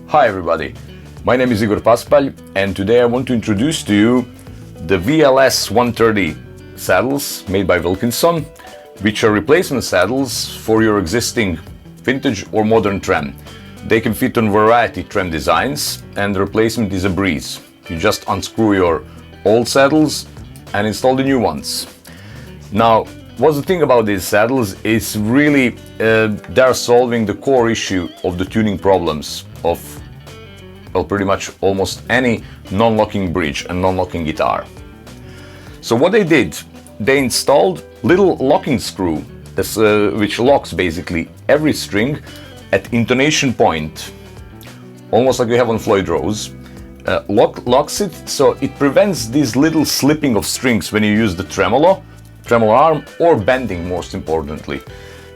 Hi everybody, my name is Igor Paspalj and today I want to introduce to you the WLS130 saddles made by Wilkinson, which are replacement saddles for your existing vintage or modern trem. They can fit on variety trem designs and the replacement is a breeze. You just unscrew your old saddles and install the new ones. Now, what's the thing about these saddles is really they're solving the core issue of the tuning problems of, well, pretty much almost any non-locking bridge and non-locking guitar. So what they did, they installed little locking screw which locks basically every string at intonation point, almost like you have on Floyd Rose. Locks it so it prevents this little slipping of strings when you use the tremolo arm, or bending most importantly.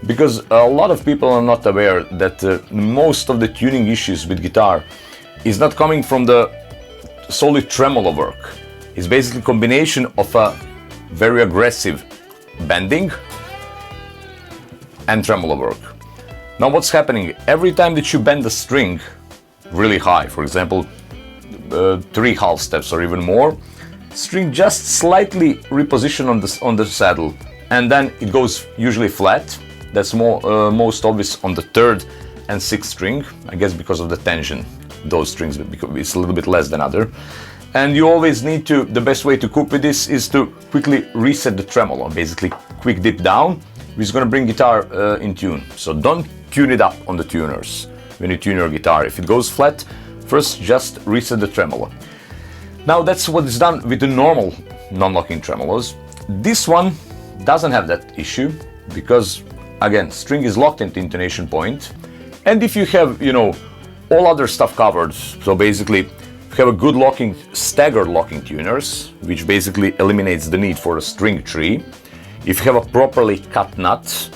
Because a lot of people are not aware that most of the tuning issues with guitar is not coming from the solid tremolo work. It's basically a combination of a very aggressive bending and tremolo work. Now what's happening? Every time that you bend the string really high, for example 3 half steps or even more, string just slightly reposition on the saddle and then it goes usually flat. That's most obvious on the 3rd and 6th string, I guess because of the tension. Those strings, because it's a little bit less than other. And you always need to, the best way to cope with this is to quickly reset the tremolo, basically quick dip down, which is going to bring guitar in tune. So don't tune it up on the tuners when you tune your guitar. If it goes flat, first just reset the tremolo. Now that's what is done with the normal non-locking tremolos. This one doesn't have that issue because, again, string is locked into intonation point, and if you have, all other stuff covered, so basically you have a good locking, staggered locking tuners, which basically eliminates the need for a string tree. If you have a properly cut nut,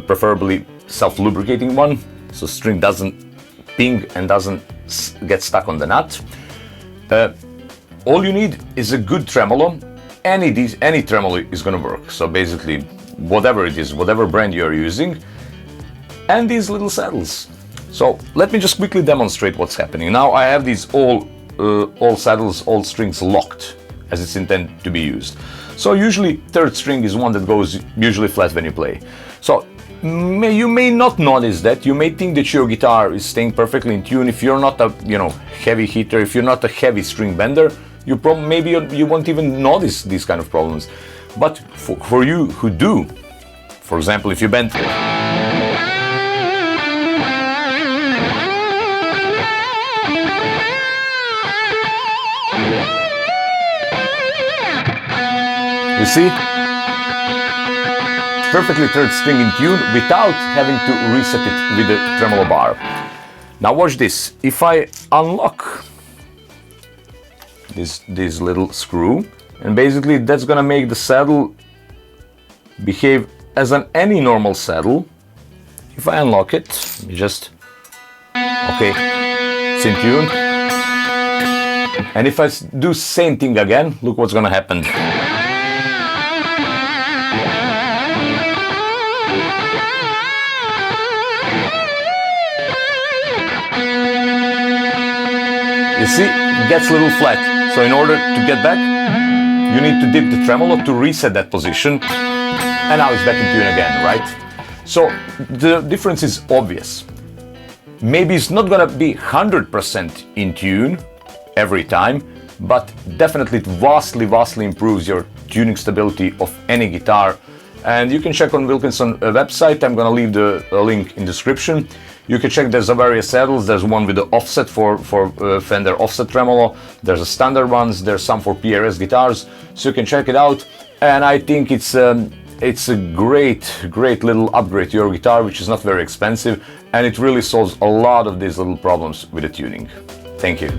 preferably self-lubricating one, so string doesn't ping and doesn't get stuck on the nut. All you need is a good tremolo. Any tremolo is going to work. So basically, whatever it is, whatever brand you're using, and these little saddles. So let me just quickly demonstrate what's happening. Now I have these all saddles, all strings locked as it's intended to be used. So usually 3rd string is one that goes usually flat when you play. So you may not notice that. You may think that your guitar is staying perfectly in tune. If you're not a heavy hitter, if you're not a heavy string bender, maybe you won't even notice these kind of problems. But for you who do, for example, if you bend, you see, perfectly 3rd string in tune without having to reset it with the tremolo bar. Now watch this. If I unlock this little screw, and basically that's gonna make the saddle behave as any normal saddle. If I unlock it, just okay, it's in tune. And if I do same thing again, look what's gonna happen. You see, it gets a little flat. So in order to get back, you need to dip the tremolo to reset that position, and now it's back in tune again, right? So the difference is obvious. Maybe it's not gonna be 100% in tune every time, but definitely it vastly improves your tuning stability of any guitar. And you can check on Wilkinson website. I'm gonna leave the link in description. You can check, there's a various saddles. There's one with the offset for Fender offset tremolo. There's a standard ones. There's some for PRS guitars. So you can check it out. And I think it's a great little upgrade to your guitar, which is not very expensive, and it really solves a lot of these little problems with the tuning. Thank you.